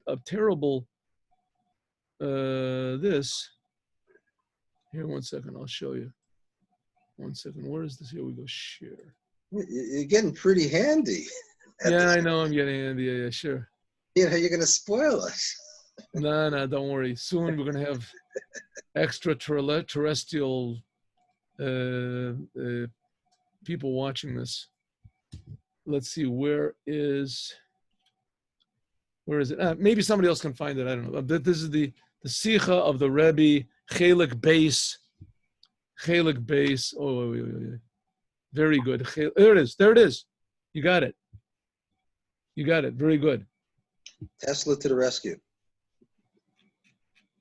a terrible this. Here, 1 second, I'll show you. 1 second, where is this? Here we go, share. You're getting pretty handy. Yeah, I know I'm getting handy. Yeah, sure. You know, you're going to spoil us. No, don't worry. Soon we're going to have extraterrestrial people watching this. Let's see, where is it? Maybe somebody else can find it. I don't know. This is the Sicha of the Rebbe, Chelik Base. Chelik Base. Oh, very good. There it is. There it is. You got it. You got it. Very good. Tesla to the rescue.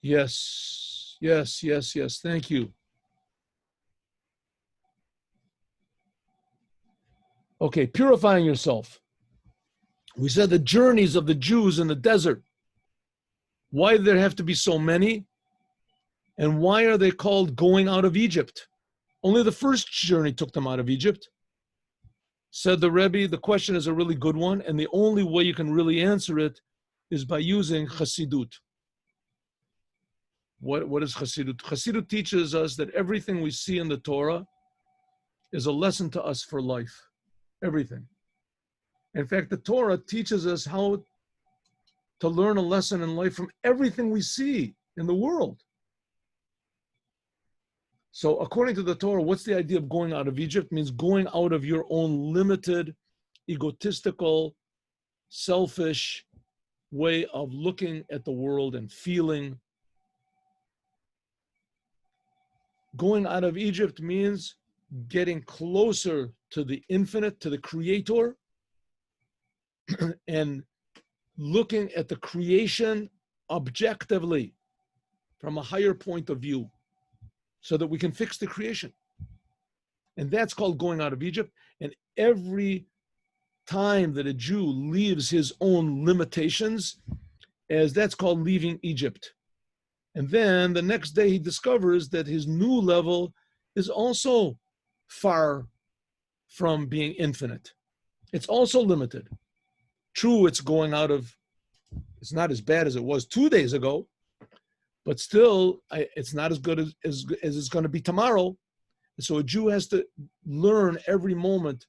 Yes. Yes, yes, yes. Thank you. Okay, purifying yourself. We said the journeys of the Jews in the desert. Why do there have to be so many? And why are they called going out of Egypt? Only the first journey took them out of Egypt. Said the Rebbe, the question is a really good one, and the only way you can really answer it is by using Chassidut. What is Chassidut? Chassidut teaches us that everything we see in the Torah is a lesson to us for life. Everything. In fact, the Torah teaches us how to learn a lesson in life from everything we see in the world. So according to the Torah, what's the idea of going out of Egypt? It means going out of your own limited, egotistical, selfish way of looking at the world and feeling. Going out of Egypt means getting closer to the infinite, to the Creator, and looking at the creation objectively from a higher point of view so that we can fix the creation. And that's called going out of Egypt. And every time that a Jew leaves his own limitations, as that's called leaving Egypt. And then the next day he discovers that his new level is also far from being infinite. It's also limited. True, it's going out of, it's not as bad as it was 2 days ago, but still it's not as good as it's going to be tomorrow. And so a Jew has to learn every moment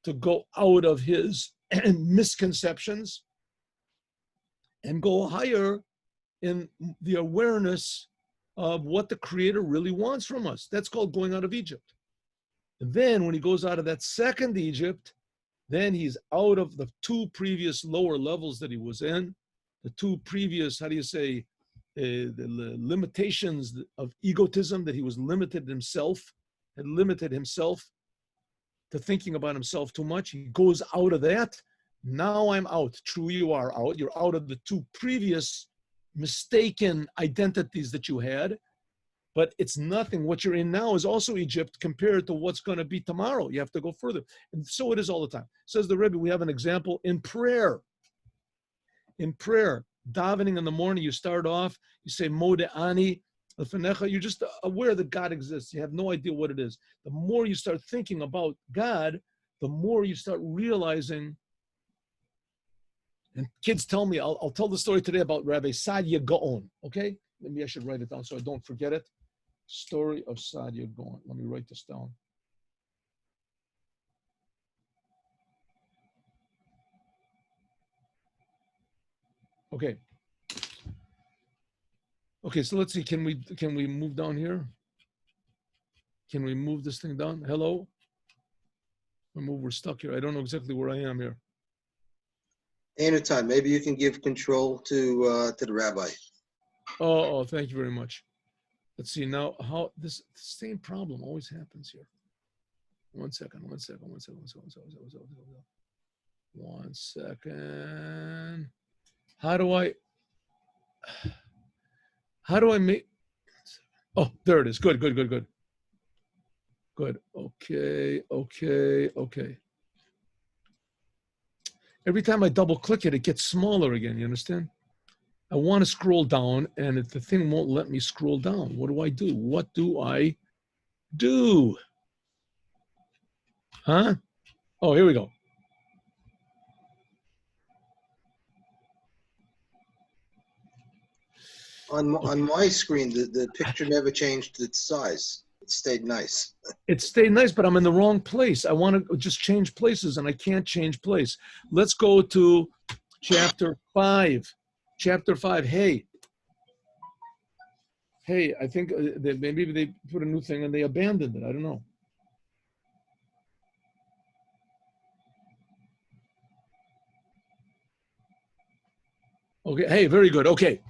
to go out of his misconceptions and go higher in the awareness of what the Creator really wants from us. That's called going out of Egypt. And then when he goes out of that second Egypt, then he's out of the two previous lower levels that he was in, the two previous, the limitations of egotism, that he was limited himself, had limited himself to thinking about himself too much. He goes out of that. Now I'm out. True, you are out. You're out of the two previous mistaken identities that you had, but it's nothing. What you're in now is also Egypt compared to what's going to be tomorrow. You have to go further. And so it is all the time. Says the Rebbe, we have an example in prayer. In prayer, davening in the morning, you start off, you say, Modeh Ani, L'fanecha. You're just aware that God exists. You have no idea what it is. The more you start thinking about God, the more you start realizing. And kids tell me, I'll tell the story today about Rabbi Sadia Gaon, okay? Maybe I should write it down so I don't forget it. Story of Sadia Gaon. Let me write this down. Okay. Okay, so let's see. Can we move down here? Can we move this thing down? Hello? We're stuck here. I don't know exactly where I am here. Anytime. Maybe you can give control to the rabbi. Oh, thank you very much. Let's see now how this same problem always happens here. One second. How do I make, oh, there it is. Good. Good. Okay. Every time I double click it, it gets smaller again. You understand? I want to scroll down and the thing won't let me scroll down. What do I do? What do I do? Huh? Oh, here we go. On my screen, the picture never changed its size. It stayed nice. It stayed nice, but I'm in the wrong place. I want to just change places, and I can't change place. Let's go to chapter 5. Chapter 5. Hey, I think maybe they put a new thing and they abandoned it. I don't know. Okay, hey, very good. Okay.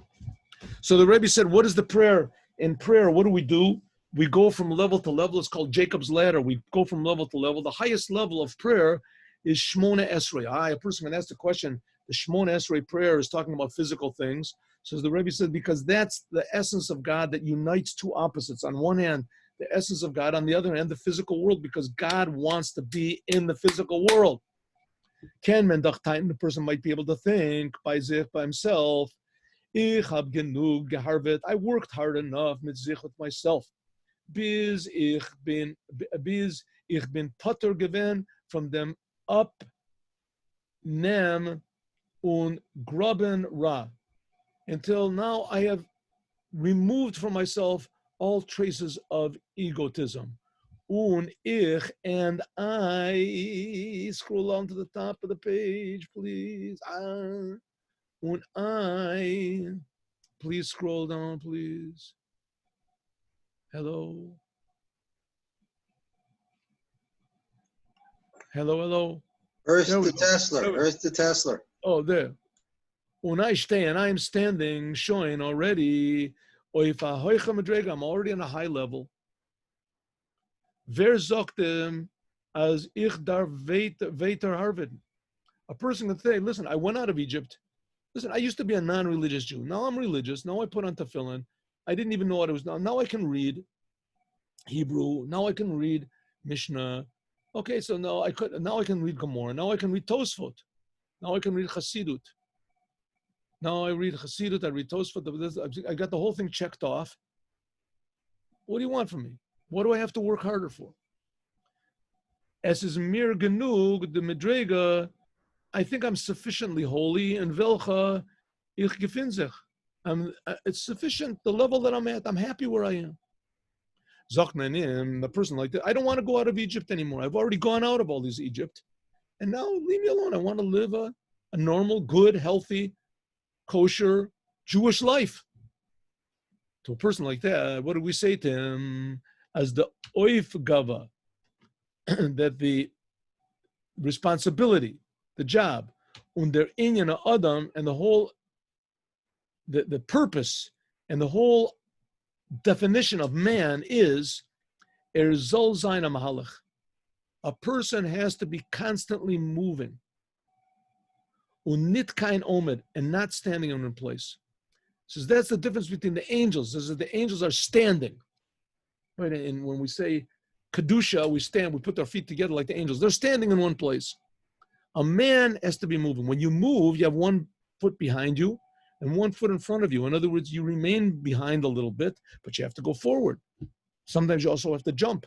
So the Rebbe said, what is the prayer? In prayer, what do? We go from level to level. It's called Jacob's ladder. We go from level to level. The highest level of prayer is Shmona Esrei. A person can ask the question, the Shmona Esrei prayer is talking about physical things. So the Rebbe said, because that's the essence of God that unites two opposites. On one hand, the essence of God. On the other hand, the physical world, because God wants to be in the physical world. The person might be able to think by himself, I worked hard enough with myself. Bis ich bin potter gewesen from them abnehmen und graben ra. Until now I have removed from myself all traces of egotism. Und ich and I, scroll on to the top of the page, please. Und I, please scroll down, please. Hello. Earth to Tesla. Oh, there. Und I stand, I am standing, showing already, I'm already on a high level. Wer sagt as ich darf weiter harveden? A person can say, listen, I went out of Egypt. Listen, I used to be a non-religious Jew. Now I'm religious. Now I put on tefillin. I didn't even know what it was. Now I can read Hebrew. Now I can read Mishnah. Okay, so now I can read Gemara. Now I can read Tosfot. Now I can read Chassidut. Now I read Chassidut. I read Tosfot. I got the whole thing checked off. What do you want from me? What do I have to work harder for? Es is mir genug de medrega. I think I'm sufficiently holy, and welcha ich gefin sich. It's sufficient, the level that I'm at. I'm happy where I am. Zachnanim, the person like that, I don't want to go out of Egypt anymore. I've already gone out of all these Egypt. And now leave me alone. I want to live a normal, good, healthy, kosher, Jewish life. To a person like that, what do we say to him? As the oif gava, that the responsibility, the job, under inyan adam, and the whole, the purpose and the whole definition of man is zol zayin mahalach. A person has to be constantly moving, unit kain omed, and not standing in one place. Says that's the difference between the angels. Says that the angels are standing. Right, and when we say kedusha, we stand, we put our feet together like the angels. They're standing in one place. A man has to be moving. When you move, you have one foot behind you and one foot in front of you. In other words, you remain behind a little bit, but you have to go forward. Sometimes you also have to jump.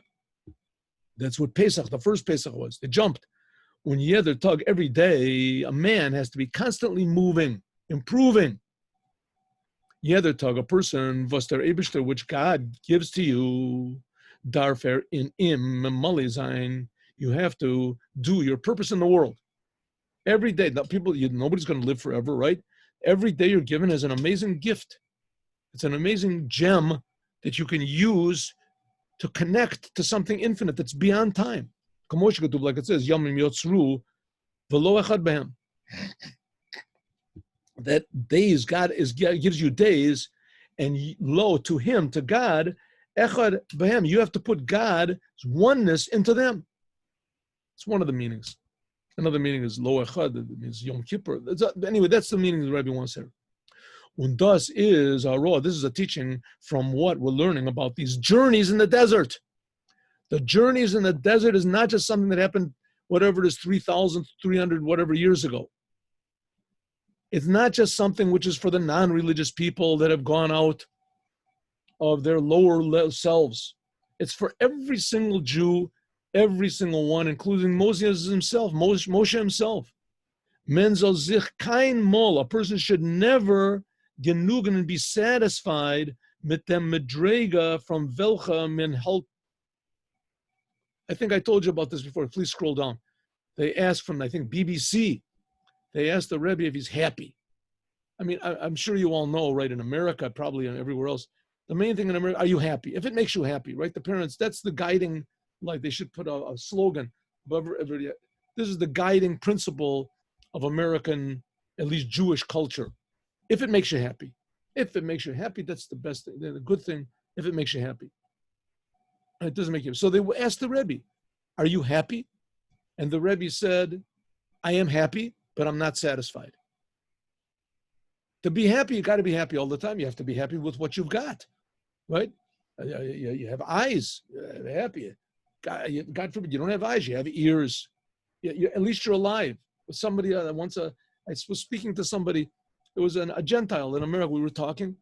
That's what Pesach, the first Pesach was. They jumped. When you tug every day, a man has to be constantly moving, improving. Tug, a person, was der Eibishter, which God gives to you, darfer in mali sein, you have to do your purpose in the world. Every day, nobody's going to live forever, right? Every day you're given as an amazing gift. It's an amazing gem that you can use to connect to something infinite that's beyond time. Like it says, Yamim Yotzru, V'lo echad behem. That days, God gives you days, and lo, to him, to God, echad behem, you have to put God's oneness into them. It's one of the meanings. Another meaning is lo echad, it means Yom Kippur. Anyway, that's the meaning the Rebbe wants here. Und das is this is a teaching from what we're learning about these journeys in the desert. The journeys in the desert is not just something that happened, whatever it is, 3,300 whatever years ago. It's not just something which is for the non-religious people that have gone out of their lower selves. It's for every single Jew, every single one, including Moses himself, Moshe himself. Men soll sich kein Mol, a person should never genugen and be satisfied mit dem Medrega from welcher men halt. I think I told you about this before. Please scroll down. They asked from, I think, BBC, they asked the Rebbe if he's happy. I mean, I'm sure you all know, right, in America, probably everywhere else, the main thing in America, are you happy? If it makes you happy, right, the parents, that's the guiding, like they should put a slogan. This is the guiding principle of American, at least Jewish culture. If it makes you happy. If it makes you happy, that's the best thing, the good thing, if it makes you happy. It doesn't make you. So they asked the Rebbe, are you happy? And the Rebbe said, I am happy, but I'm not satisfied. To be happy, you got to be happy all the time. You have to be happy with what you've got, right? You have eyes, you're happy. God forbid, you don't have eyes, you have ears. At least you're alive. Somebody I was speaking to somebody, it was a Gentile in America, we were talking.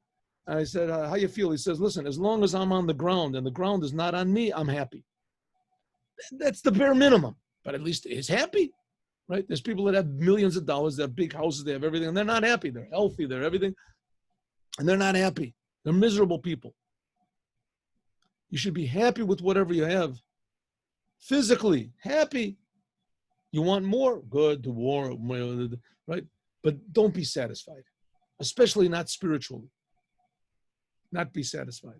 And I said, how you feel? He says, listen, as long as I'm on the ground and the ground is not on me, I'm happy. That's the bare minimum, but at least he's happy, right? There's people that have millions of dollars, they have big houses, they have everything, and they're not happy. They're healthy, they're everything, and they're not happy. They're miserable people. You should be happy with whatever you have. Physically, happy. You want more? Good, the war, right? But don't be satisfied, especially not spiritually. Not be satisfied.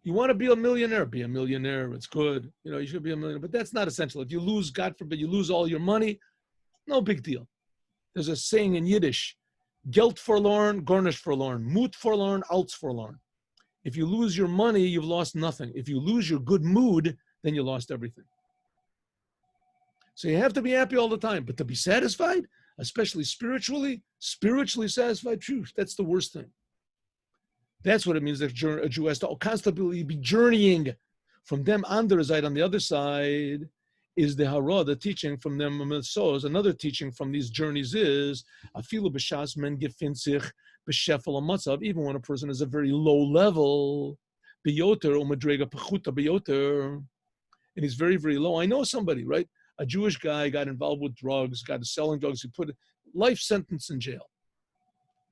You want to be a millionaire? Be a millionaire. It's good. You should be a millionaire. But that's not essential. If you lose, God forbid, you lose all your money, no big deal. There's a saying in Yiddish, Geld verloren, garnish verloren, Mut verloren, Alts verloren. If you lose your money, you've lost nothing. If you lose your good mood, then you lost everything. So you have to be happy all the time. But to be satisfied, especially spiritually satisfied, that's the worst thing. That's what it means that a Jew has to constantly be journeying from them under side. On the other side is the hara, the teaching from them. Another teaching from these journeys is afilu b'shas men gefin sich b'shefel amatzav. Even when a person is a very low level, biyoter u'madrega pechuta biyoter, and he's very, very low. I know somebody, right? A Jewish guy got involved with drugs, got selling drugs. He put a life sentence in jail.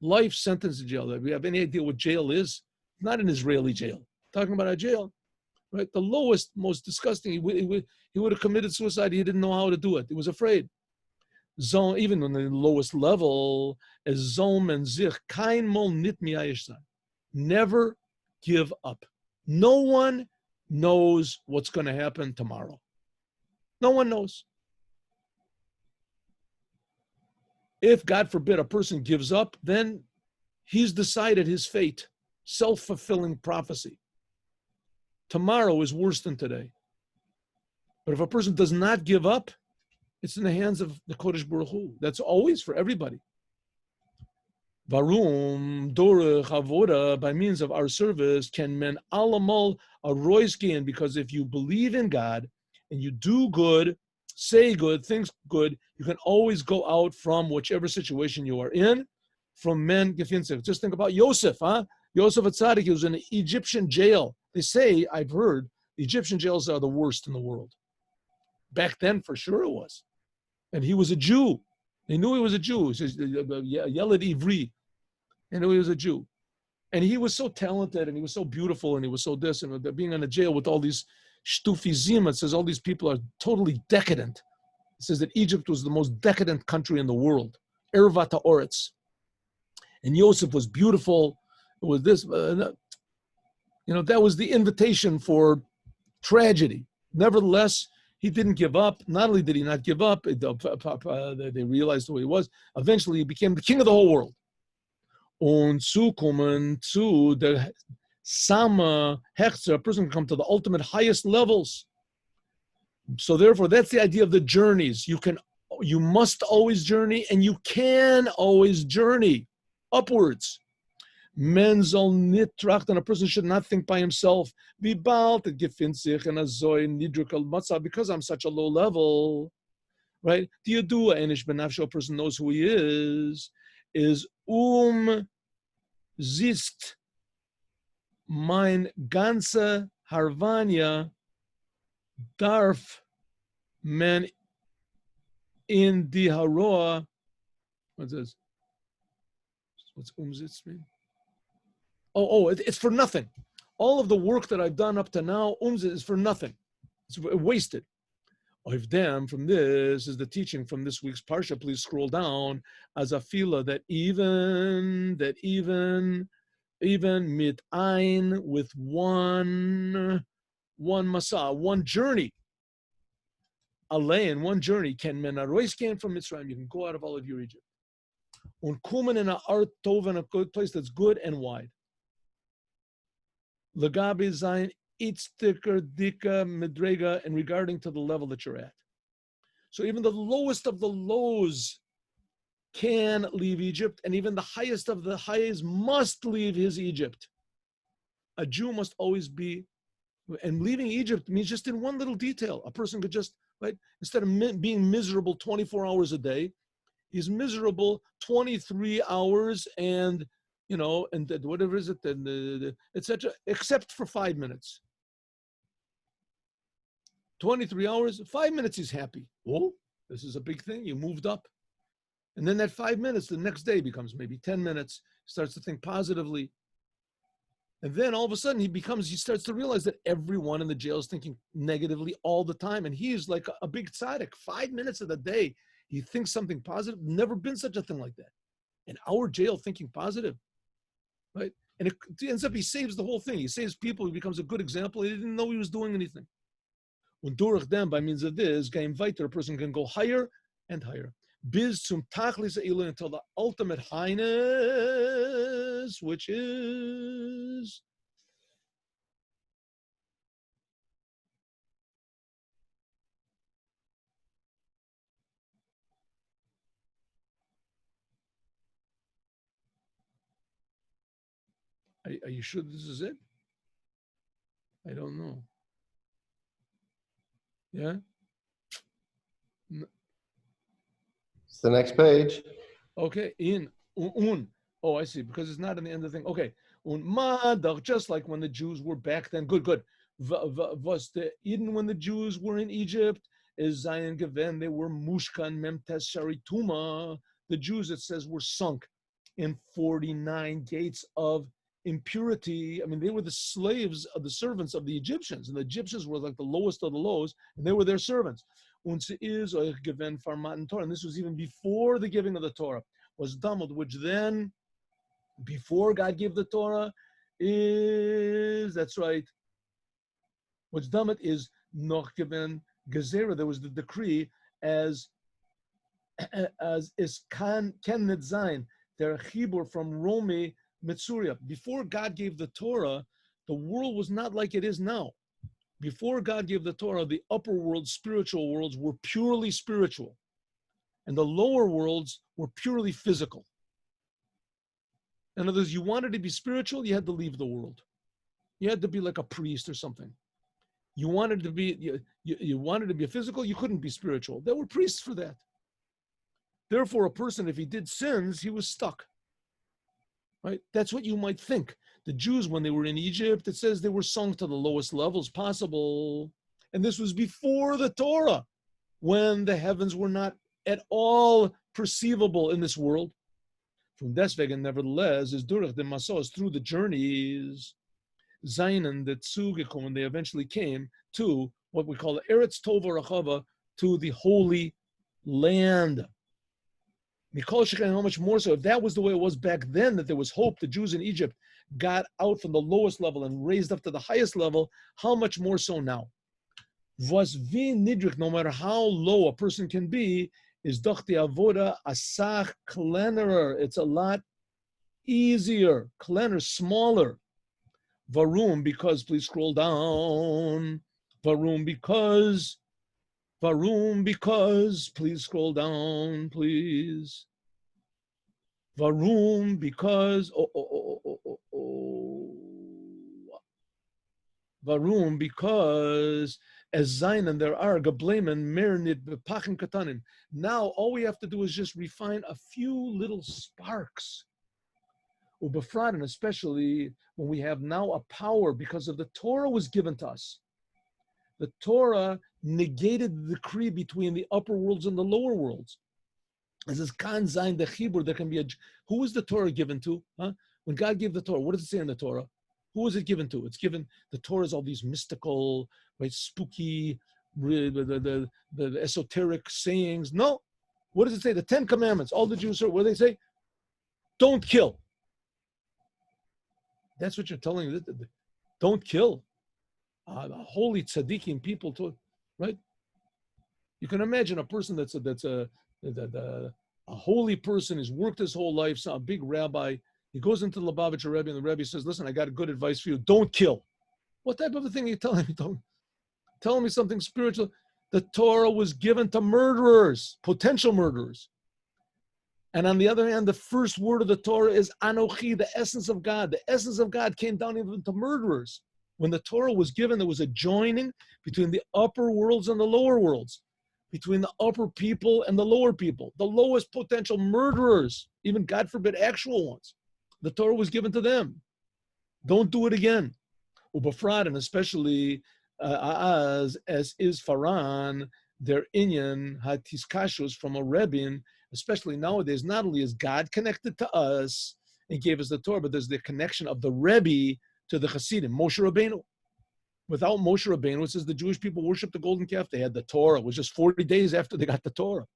Life sentence in jail. If we have any idea what jail is, not an Israeli jail. Talking about a jail, right? The lowest, most disgusting. He would have committed suicide. He didn't know how to do it. He was afraid. Zom, even on the lowest level, is zom and zich kein mol nit miyayishsan. Never give up. No one knows what's going to happen tomorrow. No one knows. If, God forbid, a person gives up, then he's decided his fate. Self-fulfilling prophecy. Tomorrow is worse than today. But if a person does not give up, it's in the hands of the Kodesh Baruch Hu. That's always for everybody. Varum, dorech, avoda, by means of our service, can men alamal aroiskin, because if you believe in God and you do good, say good, think good, you can always go out from whichever situation you are in, from men gefinzig. Just think about Yosef, Yosef Atzadik, he was in an Egyptian jail. They say, I've heard, the Egyptian jails are the worst in the world. Back then, for sure it was. And he was a Jew. They knew he was a Jew. He says, Yeled Ivri. They knew he was a Jew. And he was so talented, and he was so beautiful, and he was so this, and being in a jail with all these Shtufizim, it says all these people are totally decadent. It says that Egypt was the most decadent country in the world. Ervat ha'oretz. And Yosef was beautiful. It was this, that was the invitation for tragedy. Nevertheless, he didn't give up. Not only did he not give up, they realized who he was. Eventually, he became the king of the whole world. Und zu kommen zu der Sama Hechzer, a person can come to the ultimate highest levels. So therefore, that's the idea of the journeys. You must always journey, and you can always journey upwards. Men soll nit trachten, a person should not think by himself, wie bald gefindt sich in a zoi nidrikal matzah, because I'm such a low level, right? The yadua enish benafsho, a person knows who he is zist mein ganze Harvania darf men in die Haroa, what's this? What's umzitz mean? It's for nothing. All of the work that I've done up to now, umzitz, is for nothing. It's wasted. If them, from this is the teaching from this week's parsha. Please scroll down. As a fila that even mit ein, with one masa, one journey. Allein, one journey, can menarois came from Mitzrayim. You can go out of all of your Egypt. Und kumen in a art tov, in a good place that's good and wide. Lagabi zayin itztiker dika medrega, and regarding to the level that you're at. So even the lowest of the lows can leave Egypt, and even the highest of the highest must leave his Egypt. A Jew must always be, and leaving Egypt means just in one little detail. A person could just, right, instead of being miserable 24 hours a day, he's miserable 23 hours and, and whatever is it, and etc., except for 5 minutes. 23 hours, 5 minutes he's happy. Oh, this is a big thing. You moved up. And then that 5 minutes, the next day becomes maybe 10 minutes, starts to think positively. And then all of a sudden he starts to realize that everyone in the jail is thinking negatively all the time. And he's like a big tzaddik. 5 minutes of the day, he thinks something positive. Never been such a thing like that. In our jail, thinking positive, right? And it ends up, he saves the whole thing. He saves people. He becomes a good example. He didn't know he was doing anything. When durch them, by means of this, game weiter, a person can go higher and higher. Bis zum Tachlis Eilu, until the ultimate highness, which is Are you sure this is it? I don't know. Yeah? It's the next page. Okay, Oh, I see, because it's not in the end of the thing. Okay. Just like when the Jews were back then. Good. Was the Eden when the Jews were in Egypt? Is Zion Geven, they were Mushkan Memtes Sharituma. The Jews, it says, were sunk in 49 gates of impurity. I mean, they were the slaves of the servants of the Egyptians, and the Egyptians were like the lowest of the lows, and they were their servants. And this was even before the giving of the Torah, was damod, which then, before God gave the Torah, is, that's right, which damod is noch given gezerah. There was the decree as is ken net zayin, der chibur from Romi Mitsuria. Before God gave the Torah, the world was not like it is now. Before God gave the Torah, the upper world, spiritual worlds, were purely spiritual. And the lower worlds were purely physical. In other words, you wanted to be spiritual, you had to leave the world. You had to be like a priest or something. You wanted to be, you wanted to be physical, you couldn't be spiritual. There were priests for that. Therefore, a person, if he did sins, he was stuck. Right? That's what you might think. The Jews, when they were in Egypt, it says they were sunk to the lowest levels possible. And this was before the Torah, when the heavens were not at all perceivable in this world. From deswegen, nevertheless, is durch the Masos, through the journeys, Zainen, the Zugekommen, they eventually came to what we call the Eretz Tova Rachava, to the Holy Land. How much more so, if that was the way it was back then, that there was hope, the Jews in Egypt got out from the lowest level and raised up to the highest level, how much more so now? Was vi nidrik, no matter how low a person can be, is doch the avoda asach kleiner. It's a lot easier, kleiner, smaller. Varum, because, please scroll down. Varum, because, please scroll down, please. Varum, because, Varum, because, as Zainen, there are Gablemen, Mernid, Bepachim Katanim. Now, all we have to do is just refine a few little sparks. Ubefrat, and especially when we have now a power because of the Torah was given to us. The Torah negated the decree between the upper worlds and the lower worlds. As is kan zayin the chibur, there can be who is the Torah given to? Huh? When God gave the Torah, what does it say in the Torah? Who is it given to? It's given, the Torah is all these mystical, right, spooky, the esoteric sayings. No. What does it say? The 10 Commandments. All the Jews are, what do they say? Don't kill. That's what you're telling me. Don't kill. Holy tzaddikim people, right? You can imagine a person that's a holy person, has worked his whole life, a big rabbi. He goes into the Lubavitcher Rebbe, and the Rebbe says, listen, I got a good advice for you. Don't kill. What type of a thing are you telling me? Don't tell me something spiritual. The Torah was given to murderers, potential murderers. And on the other hand, the first word of the Torah is Anochi, the essence of God. The essence of God came down even to murderers. When the Torah was given, there was a joining between the upper worlds and the lower worlds, between the upper people and the lower people, the lowest potential murderers, even, God forbid, actual ones. The Torah was given to them. Don't do it again. Ubafrad, and especially as is Faran, their inyan hatiskashus from a Rebbe, especially nowadays, not only is God connected to us and gave us the Torah, but there's the connection of the Rebbe to the Chassidim, Moshe Rabbeinu. Without Moshe Rabbeinu, it says the Jewish people worshiped the golden calf. They had the Torah. It was just 40 days after they got the Torah.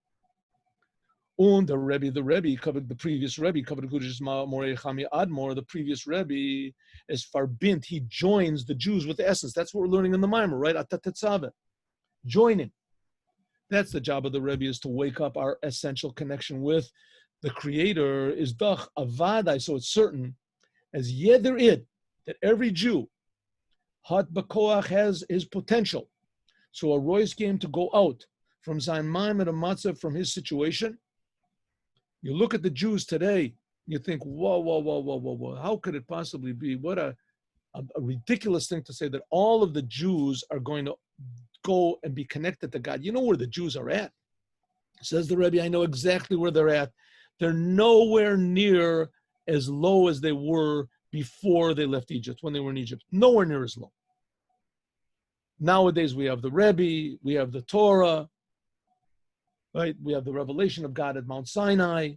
And the Rebbe covered the previous Rebbe, covered Morei Chami Admor, the previous Rebbe, as farbint, he joins the Jews with the essence. That's what we're learning in the Mimer, right? Atatetzave. Joining. That's the job of the Rebbe, is to wake up our essential connection with the Creator, is dach avadai, so it's certain, as yeder id, that every Jew, hat bakoach, has his potential. So a roy's game to go out from Zayin Maim and a Matzah, from his situation. You look at the Jews today, you think, whoa, how could it possibly be? What a ridiculous thing to say that all of the Jews are going to go and be connected to God. You know where the Jews are at. Says the Rebbe, I know exactly where they're at. They're nowhere near as low as they were before they left Egypt, when they were in Egypt. Nowhere near as low. Nowadays we have the Rebbe, we have the Torah, right? We have the revelation of God at Mount Sinai.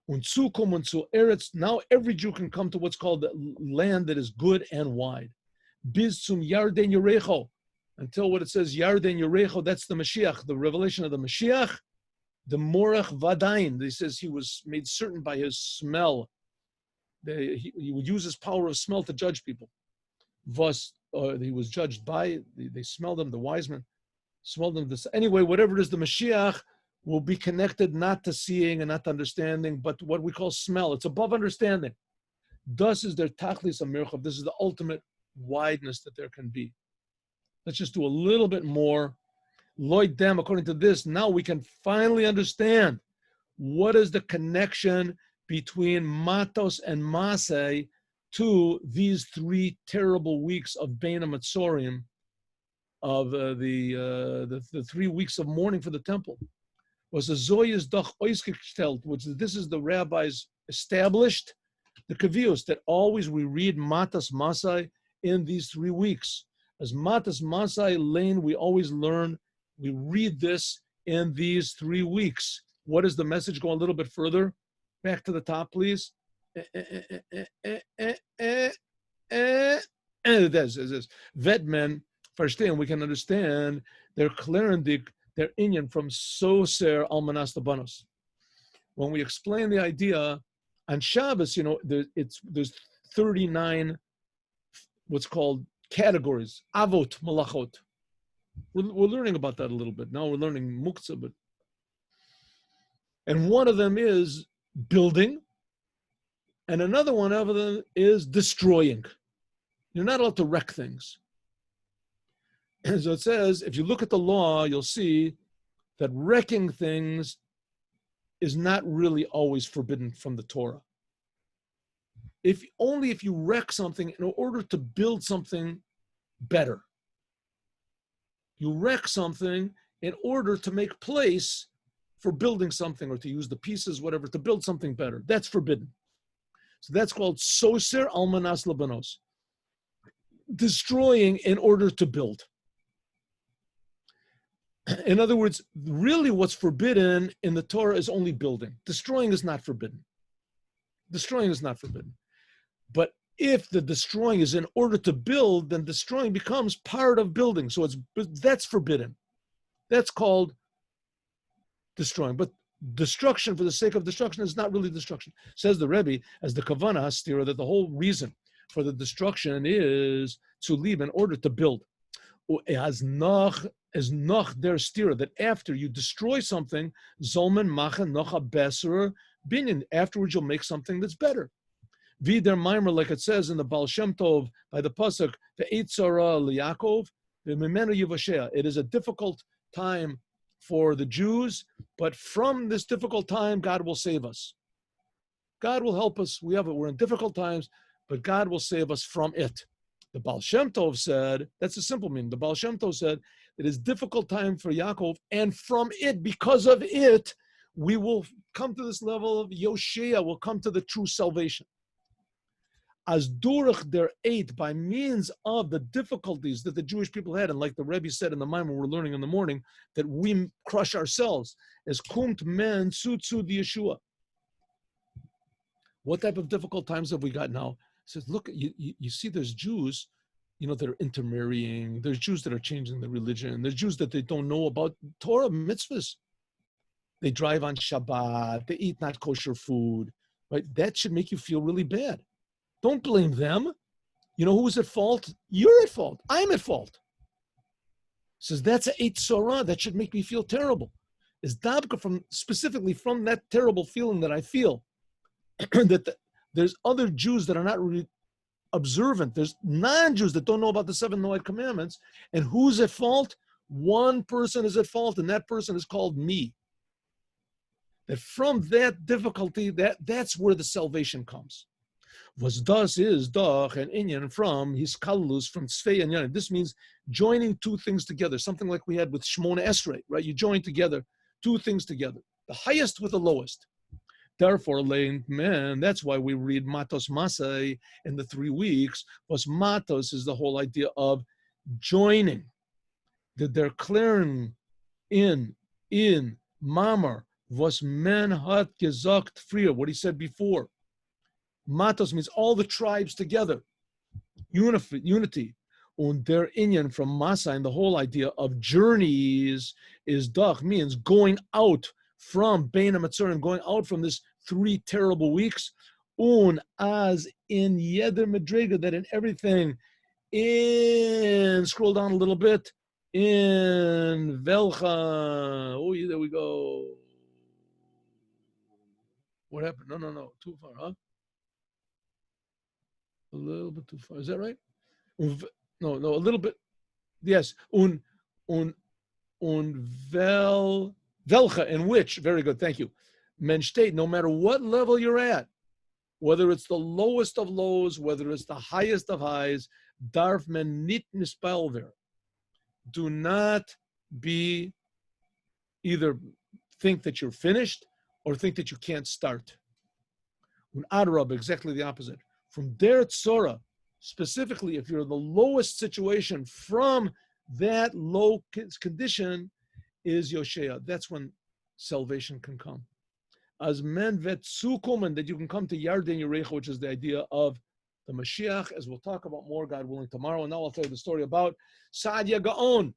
Now every Jew can come to what's called the land that is good and wide. Bizum Yarden Yerecho. Until what it says, Yarden Yerecho, that's the Mashiach, the revelation of the Mashiach. The Morach Vadain, he says he was made certain by his smell. He would use his power of smell to judge people. He was judged by, they smelled him, the wise men smelled him. Anyway, whatever it is, the Mashiach will be connected not to seeing and not to understanding, but what we call smell. It's above understanding. Thus is their tachlis amirchav. This is the ultimate wideness that there can be. Let's just do a little bit more. Lloyd Dem, according to this, now we can finally understand what is the connection between Matos and Massei to these 3 terrible weeks of Bein HaMatzorim, of the 3 weeks of mourning for the temple. Was a Zoyes doch ausgestellt, which this is the rabbis established, the kavios, that always we read Matos Massei in these 3 weeks. As Matos Massei lane, we always learn, we read this in these 3 weeks. What is the message? Go a little bit further. Back to the top, please. Vetmen, verstehen, we can understand their klerendik, their inyan from Soser Almanas Labanos. When we explain the idea on Shabbos, there's 39 what's called categories, avot malachot. We're learning about that a little bit. Now we're learning muktzah, and one of them is building, and another one of them is destroying. You're not allowed to wreck things. And so it says, if you look at the law, you'll see that wrecking things is not really always forbidden from the Torah. If you wreck something in order to build something better. You wreck something in order to make place for building something, or to use the pieces, whatever, to build something better. That's forbidden. So that's called soser almanas labanos. Destroying in order to build. In other words, really what's forbidden in the Torah is only building. Destroying is not forbidden. Destroying is not forbidden. But if the destroying is in order to build, then destroying becomes part of building. So that's forbidden. That's called destroying. But destruction for the sake of destruction is not really destruction. Says the Rebbe, as the Kavana Hastira, that the whole reason for the destruction is to leave in order to build. As noch der stira, that after you destroy something, zolmen machen noch a besser binyan. Afterwards, you'll make something that's better. Vider Maimer, like it says in the Baal Shem Tov by the pasuk, ve'et tzara liYakov ve'mimenu yivashea. It is a difficult time for the Jews, but from this difficult time, God will save us. God will help us. We're in difficult times, but God will save us from it. The Baal Shem Tov said, that's a simple meaning. The Baal Shem Tov said, it is difficult time for Yaakov, and from it, because of it, we will come to this level of Yoshea, will come to the true salvation. As Durach der eight, by means of the difficulties that the Jewish people had, and like the Rebbe said in the Maimon we're learning in the morning, that we crush ourselves, as kumt men tsutsu di Yeshua. What type of difficult times have we got now? He says, look, you see there's Jews, that are intermarrying. There's Jews that are changing their religion. There's Jews that they don't know about Torah mitzvahs. They drive on Shabbat. They eat not kosher food. Right? That should make you feel really bad. Don't blame them. You know who's at fault? You're at fault. I'm at fault. He says, that's a Eight Sorah. That should make me feel terrible. Is dabka specifically from that terrible feeling that I feel that there's other Jews that are not really observant. There's non-Jews that don't know about the 7 Noahide commandments. And who's at fault? One person is at fault, and that person is called me. That from that difficulty, that's where the salvation comes. Was das is doch and inyan from his kalus from tzvei and yanim. This means joining two things together, something like we had with Shmona Esrei, right? You join together two things together, the highest with the lowest. Therefore, man, that's why we read Matot Massei in the 3 weeks, because Matos is the whole idea of joining, that they're clearing in Mamar, was men hat gesagt früher, what he said before. Matos means all the tribes together, unity. Und der inyan from Masa, and the whole idea of journeys is doch, means going out from Bein HaMetzurim, going out from this 3 terrible weeks. Un as in Yeder Madriga, that in everything, scroll down a little bit, in Velcha. Oh, there we go. What happened? No, too far, huh? A little bit too far. Is that right? No, a little bit. Yes. Velcha, in which, very good, thank you. Men state, no matter what level you're at, whether it's the lowest of lows, whether it's the highest of highs, darf men nit nispelver. Do not be either think that you're finished or think that you can't start. Un adrab, exactly the opposite. From der tzora, specifically if you're in the lowest situation, from that low condition is Yoshea. That's when salvation can come. As men vetzukum, and that you can come to Yarden Yerecha, which is the idea of the Mashiach, as we'll talk about more, God willing, tomorrow. And now I'll tell you the story about Saadia Gaon.